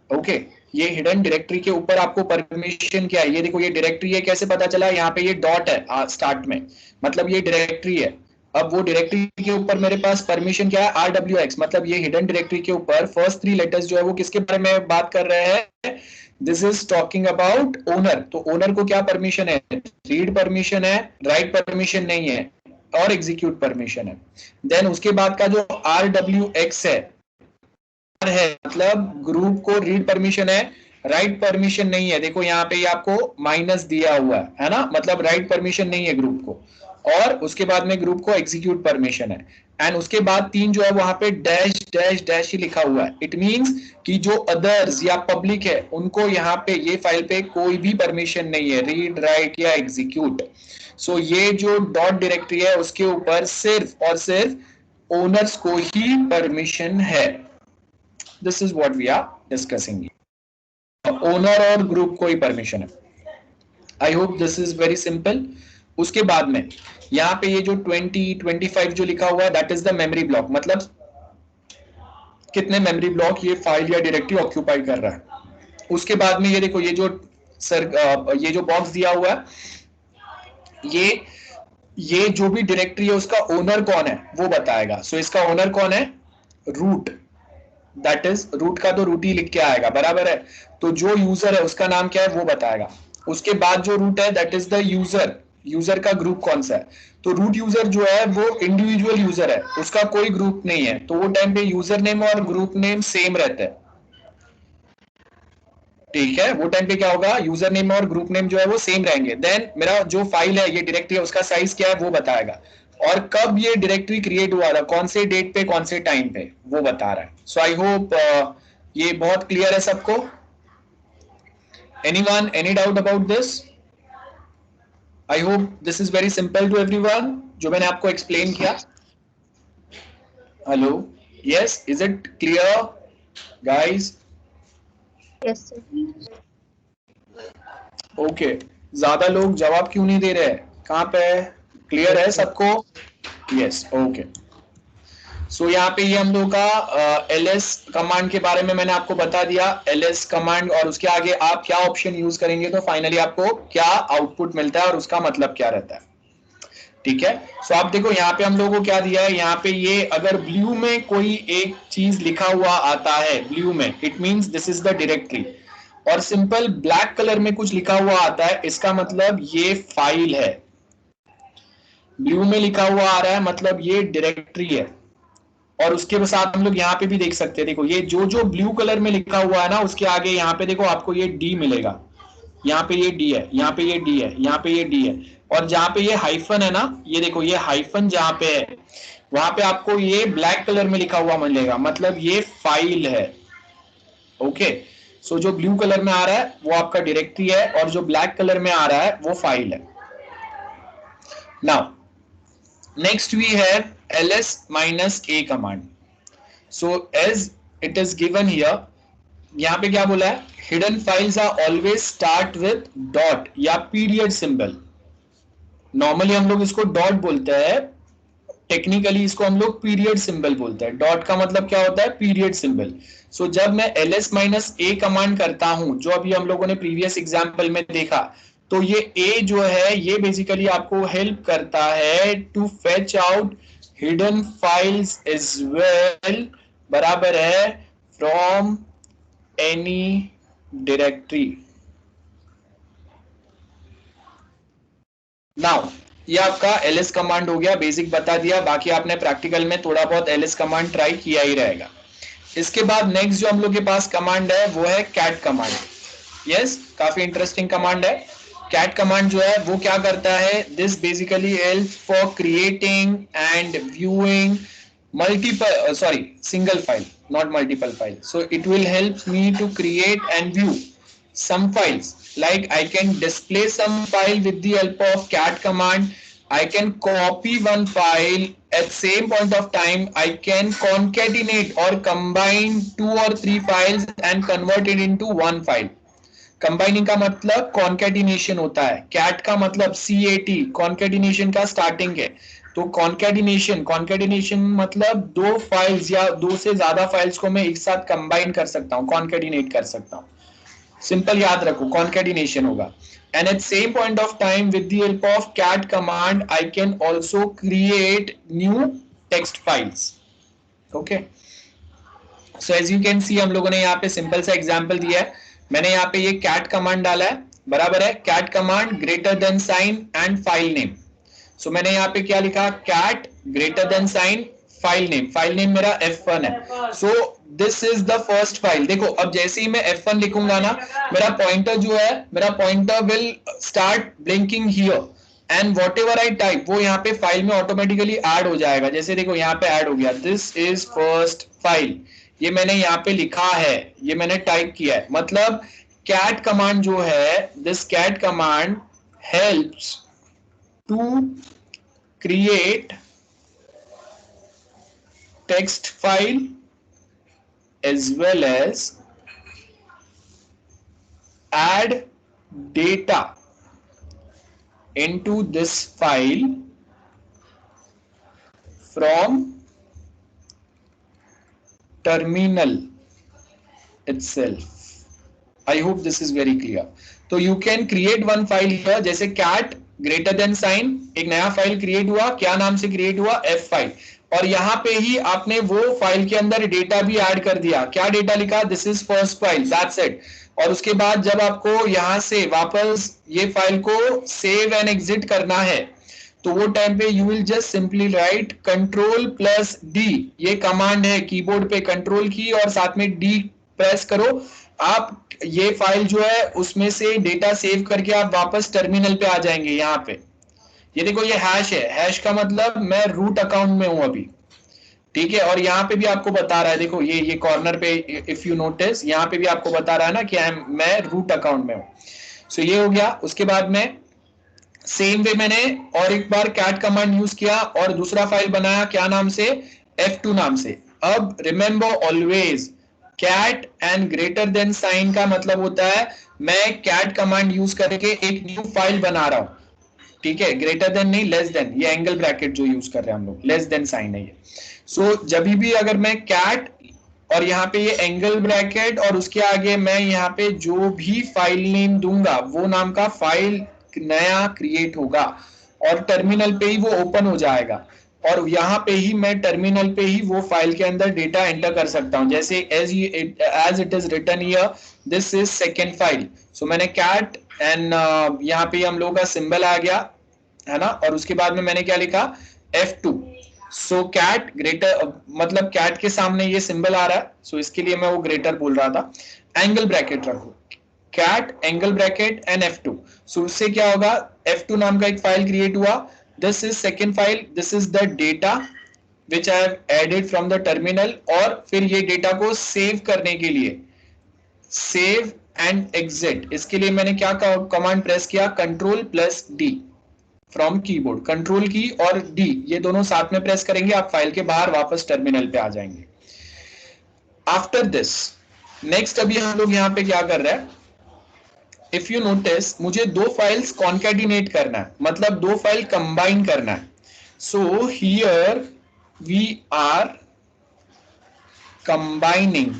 ओके, ये हिडन डायरेक्टरी के ऊपर आपको परमिशन क्या है? ये देखो ये डायरेक्टरी है, कैसे पता चला? यहाँ पे ये डॉट है स्टार्ट में, मतलब ये डायरेक्टरी है। अब वो डायरेक्टरी के ऊपर मेरे पास परमिशन क्या है? RWX, मतलब ये हिडन डायरेक्टरी के ऊपर फर्स्ट 3 लेटर्स जो है वो किसके बारे में बात कर रहे हैं? This is talking about owner. तो ओनर को क्या परमिशन है? रीड परमिशन है, राइट परमिशन नहीं है, और एग्जीक्यूट परमिशन है। देन उसके बाद का जो RWX है मतलब ग्रुप को रीड परमिशन है, राइट परमिशन नहीं है। देखो यहाँ पे ये आपको माइनस दिया हुआ है ना, मतलब राइट परमिशन नहीं है ग्रुप को। और उसके बाद में ग्रुप को एग्जीक्यूट परमिशन है। एंड उसके बाद 3 जो है वहां पे डैश डैश डैश ही लिखा हुआ है। इट मींस कि जो अदर्स या पब्लिक है उनको यहाँ पे ये फाइल पे कोई भी परमिशन नहीं है, रीड राइट या एग्जीक्यूट। सो ये जो डॉट डायरेक्टरी है उसके ऊपर सिर्फ और सिर्फ ओनर्स को ही परमिशन है। This is what we are discussing. Owner और ग्रुप को ही परमिशन है। I hope this is very simple. उसके बाद में यहाँ पे ये जो 2025 जो लिखा हुआ है that is the memory block, मतलब कितने मेमोरी ब्लॉक ये फाइल या डायरेक्टरी ऑक्यूपाई कर रहा है। उसके बाद में ये देखो ये जो ये जो बॉक्स दिया हुआ है ये जो भी डायरेक्टरी है उसका ओनर कौन है वो बताएगा। सो इसका ओनर कौन है? रूट। दैट इज रूट का तो रूट ही लिख के आएगा, बराबर है। तो जो यूजर है उसका नाम क्या है वो बताएगा। उसके बाद जो रूट है that is the user. User का ग्रुप कौन सा है? तो रूट यूजर जो है वो इंडिविजुअल यूजर है, उसका कोई ग्रुप नहीं है। तो वो टाइम पे यूजर नेम और ग्रुप नेम सेम रहता है, ठीक है। वो टाइम पे क्या होगा? यूजर नेम और ग्रुप नेम जो है वो सेम रहेंगे। देन मेरा जो फाइल है ये डायरेक्टरी है उसका साइज क्या है वो बताएगा, और कब ये डायरेक्टरी क्रिएट हुआ था, कौन से डेट पे कौन से टाइम पे वो बता रहा है। सो आई होप ये बहुत क्लियर है सबको। Anyone any doubt about this? I hope this is very simple to everyone जो मैंने आपको एक्सप्लेन किया। Hello, yes, is it clear guys?
Yes sir.
Okay, ज्यादा लोग जवाब क्यों नहीं दे रहे हैं? कहाँ पे? क्लियर है सबको? Yes, okay. सो यहाँ पे ये हम लोग का ls कमांड के बारे में मैंने आपको बता दिया। ls कमांड और उसके आगे आप क्या ऑप्शन यूज करेंगे तो फाइनली आपको क्या आउटपुट मिलता है और उसका मतलब क्या रहता है, ठीक है। सो आप देखो यहाँ पे हम लोगों को क्या दिया है, यहाँ पे ये अगर ब्लू में कोई एक चीज लिखा हुआ आता है ब्लू में, it means this is the directory. और सिंपल ब्लैक कलर में कुछ लिखा हुआ आता है, इसका मतलब ये फाइल है। ब्लू में लिखा हुआ आ रहा है मतलब ये डायरेक्टरी है। और उसके साथ हम लोग यहाँ पे भी देख सकते हैं, देखो ये जो ब्लू कलर में लिखा हुआ है ना उसके आगे यहाँ पे देखो आपको ये डी मिलेगा। यहाँ पे ये डी है, यहाँ पे ये डी है, यहाँ पे ये डी है। और जहां पे ये हाइफन है ना, ये देखो ये हाइफन जहां पे है वहां पे आपको ये ब्लैक कलर में लिखा हुआ मिलेगा, मतलब ये फाइल है। ओके, सो जो ब्लू कलर में आ रहा है वो आपका डायरेक्टरी है और जो ब्लैक कलर में आ रहा है वो फाइल है। Now next we have ls-a command. So as it is given here, यहाँ पे क्या बोला है? Hidden files are always start with dot या पीरियड सिंबल। नॉर्मली हम लोग इसको डॉट बोलते हैं, टेक्निकली इसको हम लोग पीरियड सिंबल बोलते हैं। डॉट का मतलब क्या होता है? Period symbol. सो जब मैं ls-a कमांड करता हूं, जो अभी हम लोगों ने प्रीवियस एग्जांपल में देखा, तो ये a जो है ये बेसिकली आपको हेल्प करता है to fetch out hidden files as well, बराबर है, फ्रॉम एनी डायरेक्टरी। नाउ ये आपका ls कमांड हो गया, बेसिक बता दिया, बाकी आपने प्रैक्टिकल में थोड़ा बहुत ls कमांड ट्राई किया ही रहेगा। इसके बाद नेक्स्ट जो हम लोग के पास कमांड है वो है कैट कमांड। यस, काफी इंटरेस्टिंग कमांड है। कैट कमांड जो है वो क्या करता है? This basically help for creating and viewing multiple single file, not multiple files. So it will help me to create and view some files. Like I can display some file with the help of cat command. I can copy one file at same point of time. I can concatenate or combine 2 or 3 files and convert it into one file. Combining का मतलब कॉन्केटिनेशन होता है, कैट का मतलब CAT, कॉन्केटिनेशन का स्टार्टिंग है। तो कॉन्केटिनेशन मतलब 2 फाइल्स या 2 से ज्यादा फाइल्स को मैं एक साथ कंबाइन कर सकता हूँ, कॉन्केटिनेट कर सकता हूँ। सिंपल याद रखो, कॉन्केटिनेशन होगा। And at same point of time with the help of cat command I can also create new text files. Okay, so as you can see हम लोगों ने यहाँ पे सिंपल सा एग्जाम्पल दिया है। मैंने यहाँ पे ये कैट कमांड डाला है, बराबर है, cat command greater than sign and file name. So मैंने यहाँ पे क्या लिखा, cat greater than sign file name मेरा F1 है। So this is the first file. देखो अब जैसे ही मैं F1 लिखूंगा ना, मेरा पॉइंटर जो है, मेरा pointer will start blinking here and what ever I type वो यहाँ पे फाइल में ऑटोमेटिकली ऐड हो जाएगा। जैसे देखो यहाँ पे ऐड हो गया, दिस इज फर्स्ट फाइल, ये मैंने यहाँ पे लिखा है, ये मैंने टाइप किया है। मतलब कैट कमांड जो है, this cat command helps to create text file as well as add data into this file from terminal itself. I hope this is very clear. तो you can create one file here, जैसे cat ग्रेटर देन साइन, एक नया फाइल क्रिएट हुआ, क्या नाम से क्रिएट हुआ, F फाइल, और यहां पे ही आपने वो फाइल के अंदर डेटा भी ऐड कर दिया। क्या डेटा लिखा, this is first file, that's it. और उसके बाद जब आपको यहां से वापस ये फाइल को सेव एंड एग्जिट करना है, तो वो टाइम पे you will just simply write Ctrl+D, ये कमांड है कीबोर्ड पे, कंट्रोल की और साथ में D प्रेस करो, आप ये फाइल जो है उसमें से डेटा सेव करके आप वापस टर्मिनल पे आ जाएंगे। यहाँ पे ये देखो, ये हैश है, हैश का मतलब मैं रूट अकाउंट में हूं अभी, ठीक है। और यहाँ पे भी आपको बता रहा है, देखो ये कॉर्नर पे इफ यू नोटिस, यहाँ पे भी आपको बता रहा है ना कि मैं रूट अकाउंट में हूं। सो ये हो गया। उसके बाद में सेम वे मैंने और एक बार कैट कमांड यूज किया और दूसरा फाइल बनाया, क्या नाम से, F2 नाम से। अब remember always, cat and greater than sign का मतलब होता है मैं कैट कमांड यूज करके एक न्यू फाइल बना रहा हूं, ठीक है। ग्रेटर देन नहीं, लेस देन, ये एंगल ब्रैकेट जो यूज कर रहे हैं हम लोग, लेस देन साइन है ये। सो जब भी अगर मैं कैट और यहाँ पे ये एंगल ब्रैकेट और उसके आगे मैं यहाँ पे जो भी फाइल नेम दूंगा वो नाम का फाइल नया क्रिएट होगा और टर्मिनल पे ही वो ओपन हो जाएगा, और यहाँ पे ही मैं टर्मिनल पे ही वो फाइल के अंदर डेटा एंटर कर सकता हूँ। जैसे as it is written here, this is second file. So मैंने कैट एंड यहाँ पे हम लोगों का सिंबल आ गया है ना, और उसके बाद में मैंने क्या लिखा, F2। सो कैट ग्रेटर, मतलब कैट के सामने ये सिंबल आ रहा है, सो इसके लिए मैं वो ग्रेटर बोल रहा था। एंगल ब्रैकेट रखो, cat angle bracket and F2। So उससे क्या होगा, F2 नाम का एक फाइल क्रिएट हुआ, this is second file, this is the data which I have added from the terminal. और फिर ये डेटा को सेव करने के लिए सेव एंड एग्जिट, इसके लिए मैंने क्या कमांड प्रेस किया, Ctrl+D फ्रॉम कीबोर्ड। कंट्रोल की और D ये दोनों साथ में प्रेस करेंगे, आप फाइल के बाहर वापस टर्मिनल पे आ जाएंगे। आफ्टर दिस नेक्स्ट अभी हम लोग यहाँ पे क्या कर रहे हैं, इफ यू नोटिस मुझे दो फाइल्स कॉन्कैटिनेट करना है, मतलब दो फाइल कंबाइन करना है। So here we are combining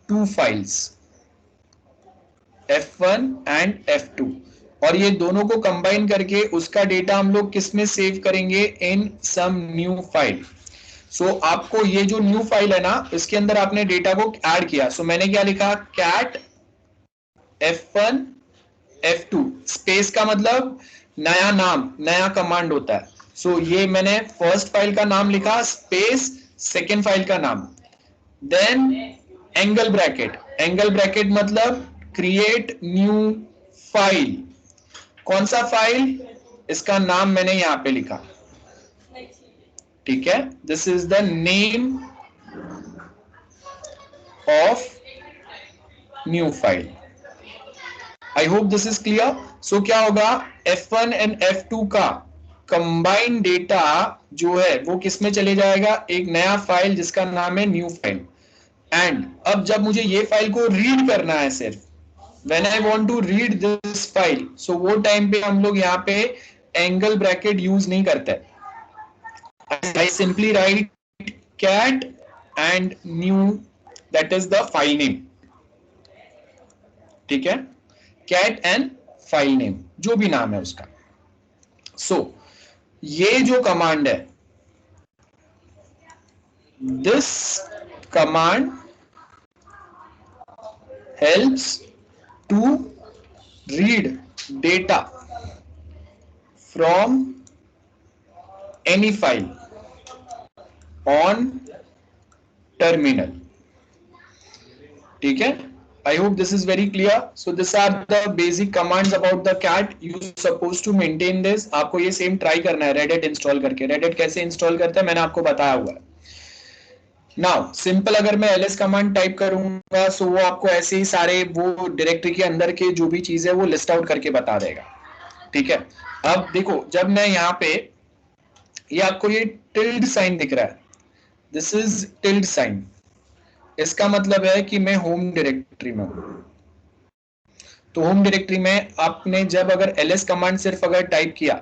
two files F1 and F2, और ये दोनों को कंबाइन करके उसका डेटा हम लोग किस में सेव करेंगे, इन सम न्यू फाइल। सो आपको ये जो न्यू फाइल है ना, इसके अंदर आपने डेटा को ऐड किया। सो मैंने क्या लिखा, कैट F1 F2 स्पेस का मतलब नया नाम, नया कमांड होता है। सो ये मैंने फर्स्ट फाइल का नाम लिखा, स्पेस सेकेंड फाइल का नाम, then angle bracket, angle bracket मतलब क्रिएट न्यू फाइल। कौन सा फाइल, इसका नाम मैंने यहां पे लिखा, ठीक है। This is the name of new file. I hope this is clear. So क्या होगा, F1 एंड F2 का कंबाइंड डेटा जो है वो किस में चले जाएगा, एक नया फाइल जिसका नाम है न्यू फाइल। एंड अब जब मुझे ये फाइल को रीड करना है, सिर्फ when I want to read this file, so वो टाइम पे हम लोग यहाँ पे एंगल ब्रैकेट यूज नहीं करते, I simply write cat and new, that is the file name, ठीक है, cat and file name, जो भी नाम है उसका। so ये जो कमांड है, this command helps to read data from any file on terminal. ठीक है? I hope this is very clear. So these are the basic commands about the cat. You supposed to maintain this. आपको ये सेम ट्राई करना है Reddit इंस्टॉल करके. Reddit कैसे इंस्टॉल करते हैं मैंने आपको बताया हुआ है. नाउ सिंपल अगर मैं ls कमांड टाइप करूंगा सो वो आपको ऐसे ही सारे वो डायरेक्टरी के अंदर के जो भी चीज है वो लिस्ट आउट करके बता देगा. ठीक है? अब देखो जब मैं यहाँ पे ये आपको ये टिल्ड साइन दिख रहा है, दिस इज टिल्ड साइन. इसका मतलब है कि मैं होम डायरेक्टरी में हूं. तो होम डायरेक्टरी में आपने जब अगर ls कमांड सिर्फ अगर टाइप किया,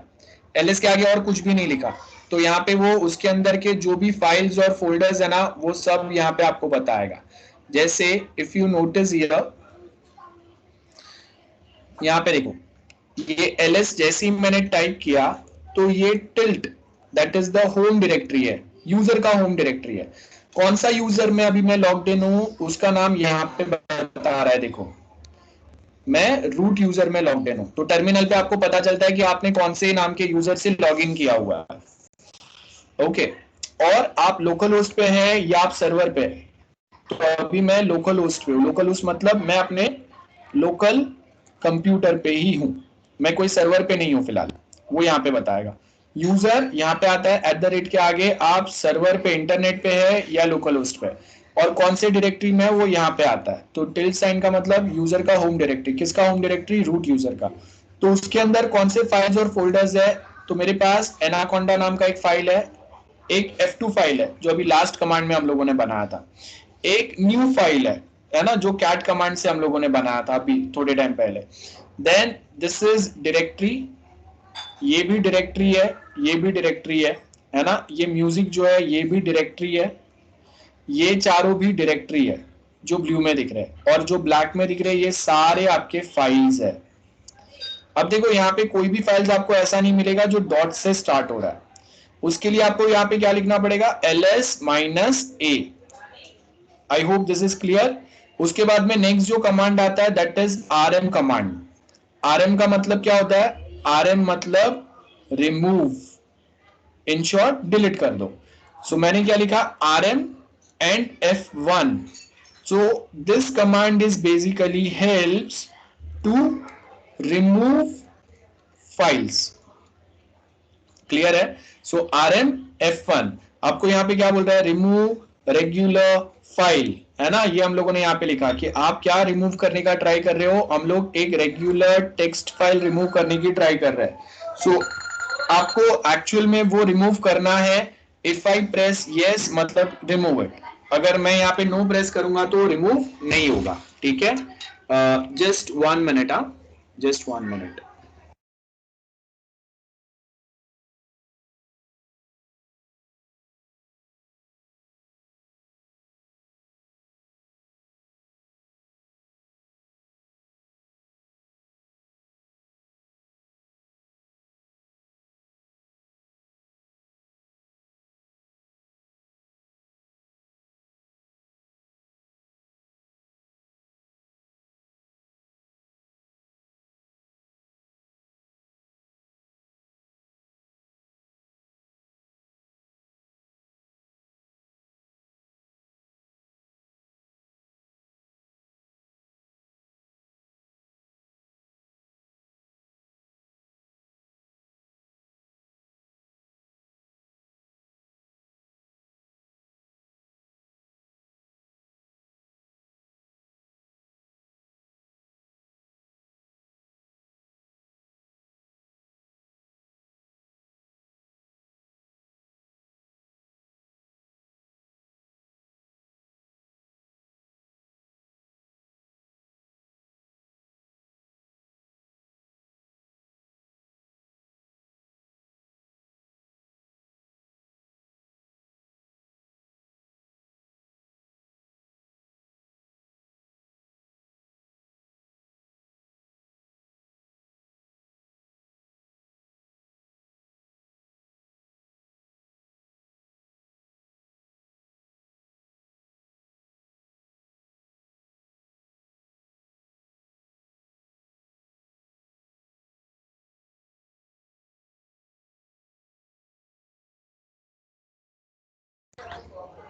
ls के आगे और कुछ भी नहीं लिखा, तो यहाँ पे वो उसके अंदर के जो भी फाइल्स और फोल्डर्स है ना वो सब यहाँ पे आपको बताएगा. जैसे इफ यू नोटिस हियर, यहाँ पे देखो ये ls जैसे ही मैंने टाइप किया तो ये tilt that is the home directory है, यूजर का होम डायरेक्टरी है. कौन सा यूजर में अभी मैं लॉग्ड इन हूं उसका नाम यहाँ पे बता रहा है. देखो मैं रूट यूजर में लॉग्ड इन हूं, तो टर्मिनल पे आपको पता चलता है कि आपने कौन से नाम के यूजर से लॉग इन किया हुआ है. ओके, और आप लोकल होस्ट पे हैं या आप सर्वर पे हैं. तो अभी मैं लोकल होस्ट पे हूं. लोकल होस्ट मतलब मैं अपने लोकल कंप्यूटर पे ही हूं, मैं कोई सर्वर पे नहीं हूं फिलहाल. वो यहाँ पे बताएगा. यूजर यहाँ पे आता है @ के आगे, आप सर्वर पे इंटरनेट पे है या लोकल होस्ट पे, और कौन से डायरेक्टरी में वो यहाँ पे आता है. तो टिल्ड साइन का मतलब यूजर का होम डायरेक्टरी. किसका होम डायरेक्टरी? रूट यूजर का. तो उसके अंदर कौन से फाइल्स और फोल्डर्स है, तो मेरे पास एनाकोंडा नाम का एक फाइल है, एक F2 फाइल है जो अभी लास्ट कमांड में हम लोगों ने बनाया था, एक न्यू फाइल है ना, जो कैट कमांड से हम लोगों ने बनाया था अभी थोड़े टाइम पहले. देन दिस इज डायरेक्टरी, ये भी डायरेक्टरी है, ये भी डायरेक्टरी है ना. ये म्यूजिक जो है ये भी डायरेक्टरी है, ये चारों भी डायरेक्टरी है जो ब्लू में दिख रहे हैं, और जो ब्लैक में दिख रहे हैं ये सारे आपके फाइल्स है. अब देखो यहाँ पे कोई भी फाइल्स आपको ऐसा नहीं मिलेगा जो डॉट से स्टार्ट हो रहा है. उसके लिए आपको यहाँ पे क्या लिखना पड़ेगा? ls-a. I hope this is clear. उसके बाद में नेक्स्ट जो कमांड आता है that is rm command. rm का मतलब क्या होता है? rm मतलब रिमूव, इन शॉर्ट डिलीट कर दो. सो मैंने क्या लिखा? rm and f1. so this command is basically helps to remove files. Clear है? सो rm f1 आपको यहाँ पे क्या बोल रहा है? रिमूव रेगुलर फाइल, है ना. ये हम लोगों ने यहाँ पे लिखा कि आप क्या रिमूव करने का ट्राई कर रहे हो. हम लोग एक रेगुलर टेक्स्ट फाइल रिमूव करने की ट्राई कर रहे हैं. सो आपको एक्चुअल में वो रिमूव करना है. इफ आई प्रेस यस मतलब रिमूव इट. अगर मैं यहाँ पे नो प्रेस करूंगा तो रिमूव नहीं होगा. ठीक है? Just 1 minute. Just 1 minute.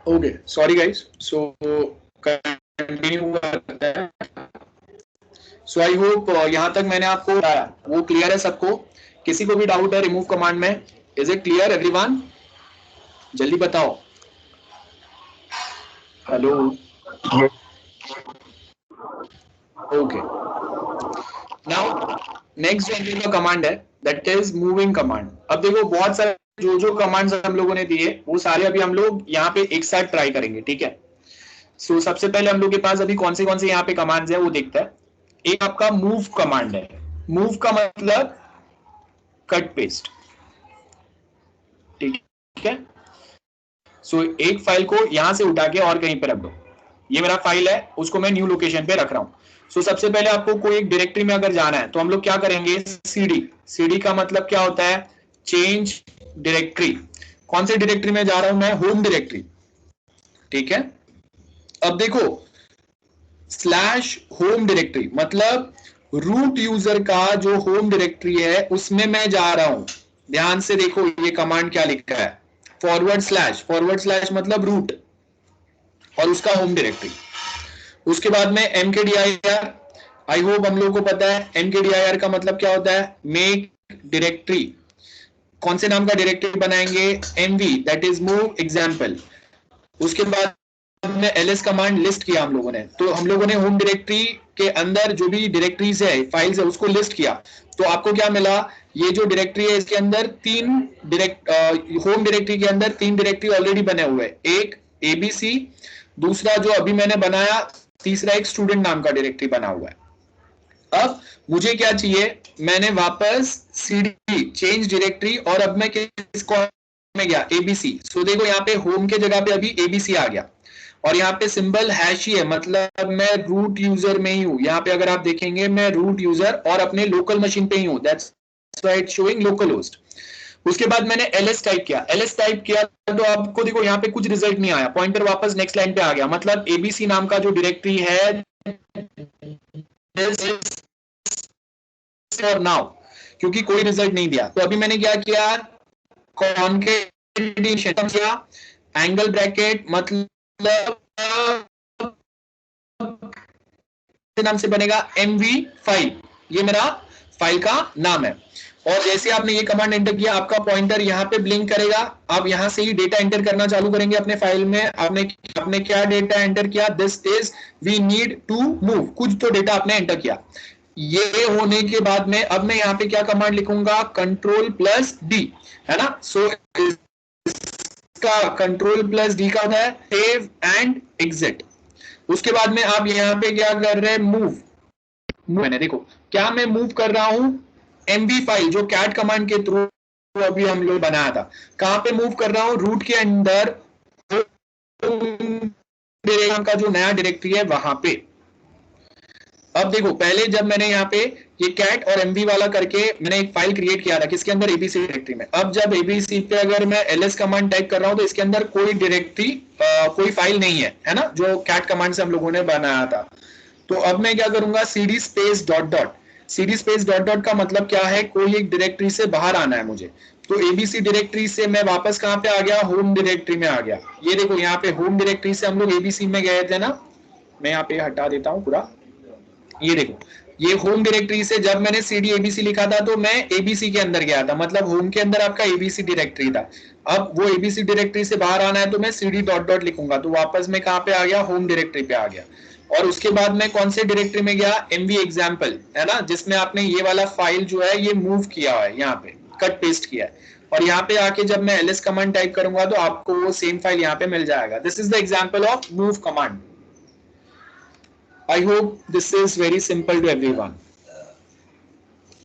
Okay, sorry guys, so continue करते हैं। सो आई होप यहां तक मैंने आपको बताया वो क्लियर है सबको? किसी को भी डाउट है रिमूव कमांड में? Is it clear everyone? जल्दी बताओ। हेलो। ओके, नाउ नेक्स्ट जो हम लोग का कमांड है दैट इज मूविंग कमांड। अब देखो बहुत सारे जो जो कमांड्स हम लोगों ने दिए वो सारे अभी हम लोग यहाँ पे एक साथ ट्राई करेंगे, ठीक है? सो सबसे पहले हम लोग के पास अभी कौन से यहाँ पे कमांड्स है वो देखते हैं। एक आपका मूव कमांड है। मूव का मतलब कट पेस्ट, ठीक है? सो एक फाइल को यहां से उठा के और कहीं पे रख दो। ये मेरा फाइल है, उसको मैं न्यू लोकेशन पे रख रहा हूं। सो सबसे पहले आपको कोई एक डायरेक्टरी में अगर जाना है तो हम लोग क्या करेंगे, सीडी। सीडी का मतलब क्या होता है? Change directory. कौन से डायरेक्टरी में जा रहा हूं मैं? होम डायरेक्टरी, ठीक है? अब देखो स्लैश होम डायरेक्टरी मतलब रूट यूजर का जो होम डायरेक्टरी है उसमें मैं जा रहा हूं। ध्यान से देखो ये कमांड क्या लिखा है, फॉरवर्ड स्लैश मतलब रूट और उसका होम डायरेक्टरी। उसके बाद में mkdir। आई होप हम लोग को पता है mkdir का मतलब क्या होता है, मेक डायरेक्टरी। कौन से नाम का डायरेक्टरी बनाएंगे? mv, that is move example. उसके बाद में ls कमांड लिस्ट किया हम लोगों ने, तो हम लोगों ने होम डायरेक्टरी के अंदर जो भी डायरेक्टरीज है, फाइल्स है, उसको लिस्ट किया। तो आपको क्या मिला? ये जो डायरेक्टरी है इसके अंदर होम डायरेक्टरी के अंदर तीन डायरेक्टरी ऑलरेडी बने हुए हैं। एक एबीसी, दूसरा जो अभी मैंने बनाया, तीसरा एक स्टूडेंट नाम का डायरेक्टरी बना हुआ है। अब मुझे क्या चाहिए? मैंने वापस सीडी चेंज डायरेक्टरी और अब मैं किस में गया? एबीसी। सो देखो यहाँ पे होम के जगह पे अभी एबीसी आ गया और यहाँ पे सिंबल हैश ही है, मतलब मैं रूट यूजर में ही हूं। यहाँ पे अगर आप देखेंगे मैं रूट यूजर और अपने लोकल मशीन पे ही हूं, that's why it's showing local host. उसके बाद मैंने ls टाइप किया तो आपको देखो यहाँ पे कुछ रिजल्ट नहीं आया, पॉइंटर वापस नेक्स्ट लाइन पे आ गया, मतलब एबीसी नाम का जो डायरेक्टरी है फॉर नाउ, क्योंकि कोई रिजल्ट नहीं दिया। तो अभी मैंने क्या किया, कॉन्केटेनेशन किया, एंगल ब्रैकेट मतलब नाम से बनेगा mv फाइल, ये मेरा फाइल का नाम है। और जैसे आपने ये कमांड एंटर किया आपका पॉइंटर यहाँ पे ब्लिंक करेगा। आप यहाँ से ही डेटा एंटर करना चालू करेंगे अपने फाइल में। आपने क्या डेटा एंटर किया? This is we need to move, कुछ तो डेटा आपने एंटर किया। ये होने के बाद में अब मैं यहाँ पे क्या कमांड लिखूंगा? कंट्रोल प्लस डी, है ना? सो इसका कंट्रोल प्लस डी का होता है सेव एंड एग्जिट। उसके बाद में आप यहाँ पे क्या कर रहे हैं? मूव। मैंने देखो क्या मैं मूव कर रहा हूं? mv फाइल जो कैट कमांड के थ्रू अभी हम लोग बनाया था, कहां पे मूव कर रहा हूं? रूट के अंदर का जो नया डायरेक्टरी है वहां पे। अब देखो पहले जब मैंने यहाँ पे ये कैट और mv वाला करके मैंने एक फाइल क्रिएट किया था, किसके अंदर? एबीसी डायरेक्टरी में। अब जब एबीसी पे अगर मैं ls कमांड टाइप कर रहा हूं तो इसके अंदर कोई डायरेक्टरी कोई फाइल नहीं है ना, जो कैट कमांड से हम लोगों ने बनाया था। तो अब मैं क्या करूंगा? cd space dot dot. cd space dot dot का मतलब क्या है? कोई एक डायरेक्टरी से बाहर आना है मुझे। तो एबीसी डायरेक्टरी से मैं वापस कहां पे आ गया? होम डायरेक्टरी में आ गया। ये देखो यहाँ पे होम डायरेक्टरी से हम लोग एबीसी में गए थे ना, मैं यहाँ पे हटा देता हूँ पूरा। ये देखो ये होम डायरेक्टरी से जब मैंने cd abc लिखा था तो मैं abc के अंदर गया था, मतलब होम के अंदर आपका abc डायरेक्टरी था। अब वो abc डायरेक्टरी से बाहर आना है तो मैं cd डॉट डॉट लिखूंगा, तो वापस मैं कहां पे आ गया? होम डायरेक्टरी पे आ गया। और उसके बाद मैं कौन से डायरेक्टरी में गया? mv एग्जाम्पल, है ना, जिसमें आपने ये वाला फाइल जो है ये मूव किया है, यहाँ पे कट पेस्ट किया है। और यहाँ पे आके जब मैं ls कमांड टाइप करूंगा तो आपको वो सेम फाइल यहाँ पे मिल जाएगा। This is the example of move command. I hope this is very simple to everyone.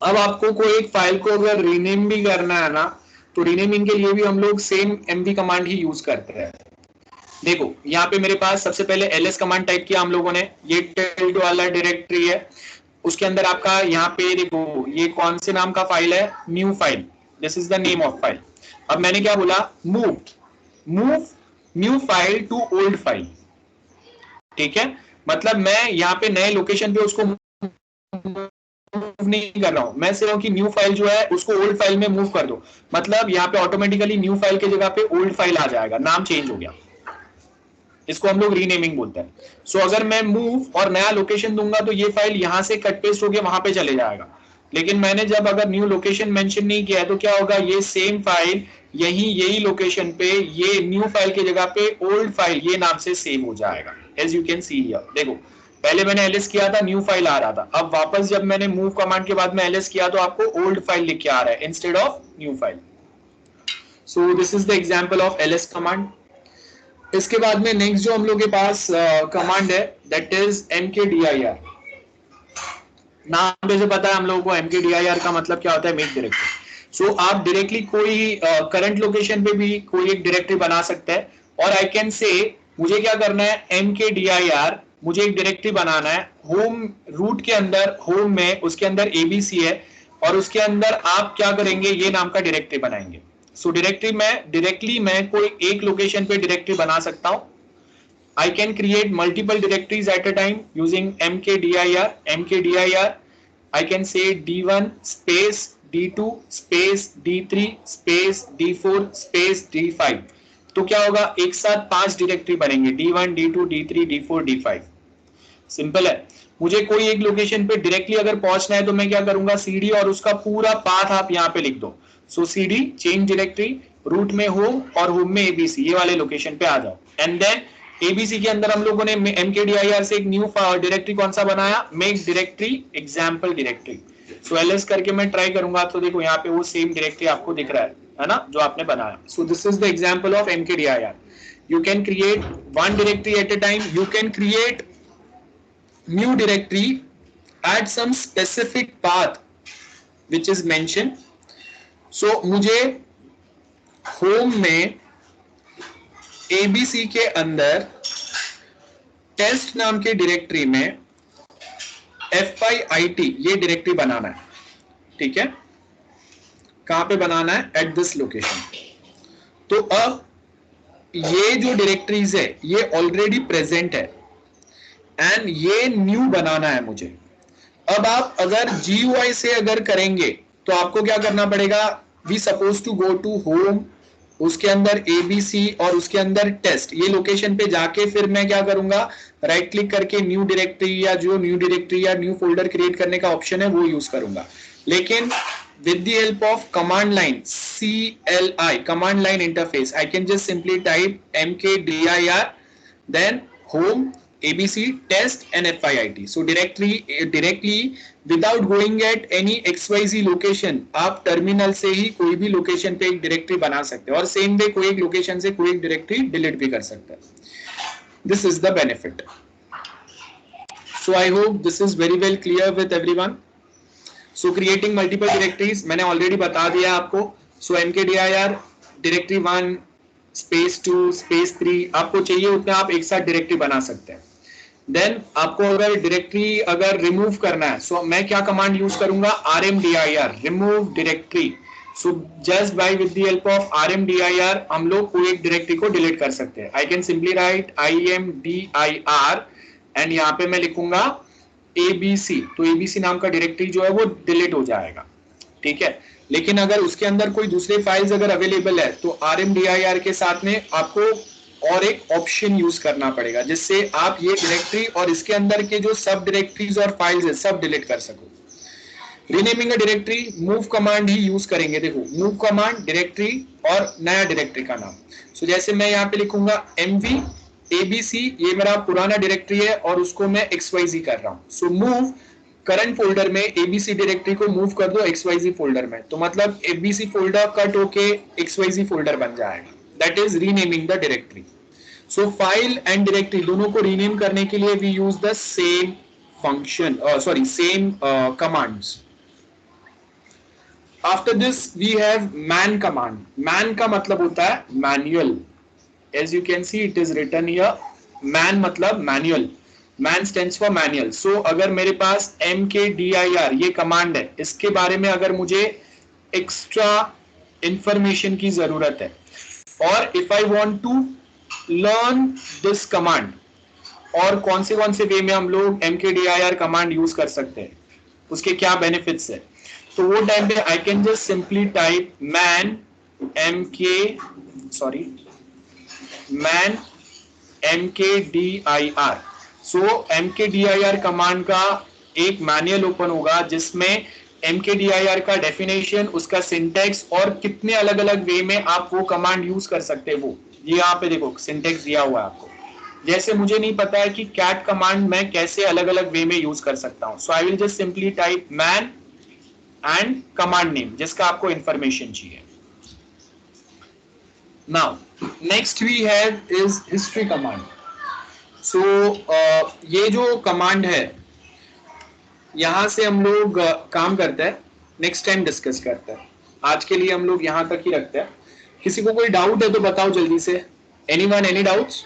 अब आपको कोई एक फाइल को अगर रीनेम भी करना है ना, तो रीनेमिंग के लिए भी हम लोग सेम mv कमांड ही यूज करते हैं। देखो यहाँ पे मेरे पास सबसे पहले ls कमांड टाइप किया हम लोगों ने, ये टिल्ड वाला डायरेक्टरी है, उसके अंदर आपका यहाँ पे देखो ये कौन से नाम का फाइल है? New file, this is the name of file. अब मैंने क्या बोला? Move new file to old file, ठीक है? मतलब मैं यहाँ पे नए लोकेशन पे उसको नहीं कर रहा हूं, मैं सिर्फ कि न्यू फाइल जो है उसको ओल्ड फाइल में मूव कर दो, मतलब यहाँ पे ऑटोमेटिकली न्यू फाइल की जगह पे ओल्ड फाइल आ जाएगा, नाम चेंज हो गया, इसको हम लोग रीनेमिंग बोलते हैं। सो अगर मैं मूव और नया लोकेशन दूंगा तो ये फाइल यहां से कट पेस्ट होकर वहां पे चले जाएगा, लेकिन मैंने जब अगर न्यू लोकेशन मेंशन नहीं किया है तो क्या होगा, ये सेम फाइल यही लोकेशन पे ये न्यू फाइल की जगह पे ओल्ड फाइल ये नाम से सेव हो जाएगा। As you can see here, देखो पहले मैंने एलएस किया था न्यू फाइल आ रहा था, अब वापस जब मैंने मूव कमांड के बाद में एलएस किया तो आपको ओल्ड फाइल लिख के आ रहा है instead of new file. So this is the example of LS command. इसके बाद में नेक्स्ट जो हम लोग के पास कमांड है दैट इज mkdir। नाम पे से पता है हम लोगों को mkdir का मतलब क्या होता है, मेक डायरेक्टरी। सो आप डायरेक्टली कोई करंट लोकेशन पे भी कोई एक डायरेक्टरी बना सकते हैं, और आई कैन से मुझे क्या करना है, mkdir मुझे एक डायरेक्टरी बनाना है होम रूट के अंदर, होम में उसके अंदर abc है और उसके अंदर आप क्या करेंगे, ये नाम का डायरेक्टरी बनाएंगे। सो डायरेक्टली मैं कोई एक लोकेशन पे डायरेक्टरी बना सकता हूं। I can create multiple directories at a time using mkdir. mkdir I can say d1 space d2 space d3 space d4 space d5। तो क्या होगा, एक साथ 5 डायरेक्टरी बनेंगे, d1 d2 d3 d4 d5। Simple है। मुझे कोई एक लोकेशन पे डायरेक्टली अगर पहुंचना है तो मैं क्या करूंगा, cd और उसका पूरा पाथ आप यहाँ पे लिख दो। सो cd चेंज डायरेक्टरी, रूट में होम और होम में abc, ये वाले लोकेशन पे आ जाओ। एंड देन abc के अंदर हम लोगों ने mkdir से एक न्यू डायरेक्टरी कौन सा बनाया, मेक डायरेक्टरी एग्जाम्पल डायरेक्टरी। सो ls करके मैं ट्राई करूंगा तो देखो यहाँ पे वो सेम डायरेक्टरी आपको दिख रहा है ना, जो आपने बनाया। So this is the example of mkdir। You can create one directory at a time, you can create new directory at some specific path which is mentioned। so मुझे home में abc के अंदर टेस्ट नाम के डायरेक्टरी में fit ये डायरेक्टरी बनाना है, ठीक है, कहां पे बनाना है, एट दिस लोकेशन। तो अब ये जो डायरेक्टरीज है ये ऑलरेडी प्रेजेंट है एंड ये न्यू बनाना है मुझे। अब आप अगर GUI से अगर करेंगे तो आपको क्या करना पड़ेगा, we suppose to go to home, उसके अंदर ABC और उसके अंदर टेस्ट, ये लोकेशन पे जाके फिर मैं क्या करूंगा, राइट क्लिक करके न्यू डायरेक्टरी या जो न्यू डायरेक्टरी या न्यू फोल्डर क्रिएट करने का ऑप्शन है वो यूज करूंगा। लेकिन with the help of command line CLI, command line interface, I can just simply type mkdir then home abc test and fit। so directly without going at any xyz location आप टर्मिनल से ही कोई भी लोकेशन पे एक डायरेक्टरी बना सकते हैं, और सेम वे कोई एक लोकेशन से कोई एक डायरेक्टरी डिलीट भी कर सकते हैं। This is the benefit. So I hope this is very well clear with everyone. So creating multiple directories मैंने ऑलरेडी बता दिया आपको। सो mkdir डायरेक्टरी 1 स्पेस 2 स्पेस 3 आपको चाहिए उतने आप एक साथ डायरेक्टरी बना सकते हैं। देन आपको अगर डायरेक्टरी अगर रिमूव करना है, सो मैं क्या कमांड यूज करूंगा, rmdir remove directory. So just by with the help of rmdir हम लोग कोई एक डायरेक्टरी को डिलीट कर सकते हैं। I can simply write imdir and यहाँ पे मैं लिखूंगा abc, तो abc नाम का डायरेक्टरी जो है वो डिलीट हो जाएगा, ठीक है। लेकिन अगर उसके अंदर कोई दूसरे फाइल्स अगर अवेलेबल है तो rmdir के साथ में आपको और एक ऑप्शन यूज करना पड़ेगा जिससे आप ये डायरेक्टरी और इसके अंदर के जो सब डायरेक्टरीज और फाइल्स है सब डिलीट कर सको। Renaming a directory move command he use करेंगे। देखो मूव कमांड डायरेक्टरी और नया डायरेक्टरी का नाम। सो जैसे मैं यहाँ पे लिखूंगा mv abc, ये मेरा पुराना डायरेक्टरी है और उसको मैं xyz कर रहा हूँ। सो मूव करंट फोल्डर में abc डायरेक्टरी को मूव कर दो xyz फोल्डर में, तो मतलब abc फोल्डर कट होके xyz फोल्डर बन जाएगा। That is renaming the directory. So file and directory दोनों को रीनेम करने के लिए we use the same function, same commands. After this we have man command. Man का मतलब होता है manual. As you can see it is written here, man मतलब manual, man stands for manual. So अगर मेरे पास mkdir ये कमांड है, इसके बारे में अगर मुझे एक्स्ट्रा इंफॉर्मेशन की जरूरत है और if I want to learn this command, और कौन से वे में हम लोग mkdir कमांड यूज कर सकते हैं, उसके क्या बेनिफिट्स है। तो वो टाइम पे I can just simply type man mkdir। So mkdir command का एक मैनुअल ओपन होगा जिसमें mkdir का डेफिनेशन, उसका सिंटेक्स और कितने अलग अलग वे में आप वो कमांड यूज कर सकते हैं। वो ये यहाँ पे देखो सिंटेक्स दिया हुआ है आपको। जैसे मुझे नहीं पता है कि कैट कमांड मैं कैसे अलग अलग वे में यूज कर सकता हूं, so I will just simply type man and command name जिसका आपको इंफॉर्मेशन चाहिए। Now next we have is history command. So ये जो कमांड है यहां से हम लोग काम करते हैं, नेक्स्ट टाइम डिस्कस करते हैं। आज के लिए हम लोग यहां तक ही रखते हैं। किसी को कोई डाउट है तो बताओ जल्दी से। Anyone any doubts?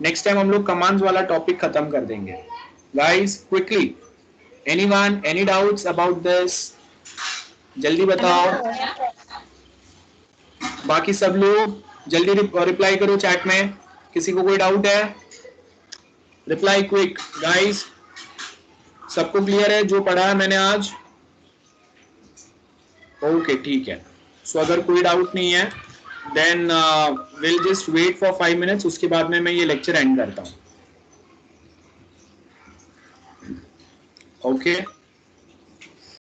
Next time हम लोग कमांड्स वाला टॉपिक खत्म कर देंगे। Guys quickly, anyone any doubts about this? जल्दी बताओ। बाकी सब लोग जल्दी रिप्लाई करो चैट में। किसी को कोई डाउट है? Reply quick guys. सबको क्लियर है जो पढ़ा है मैंने आज? ओके ठीक है। सो अगर कोई डाउट नहीं है then will just wait for 5 minutes, उसके बाद में मैं ये लेक्चर एंड करता हूं। ओके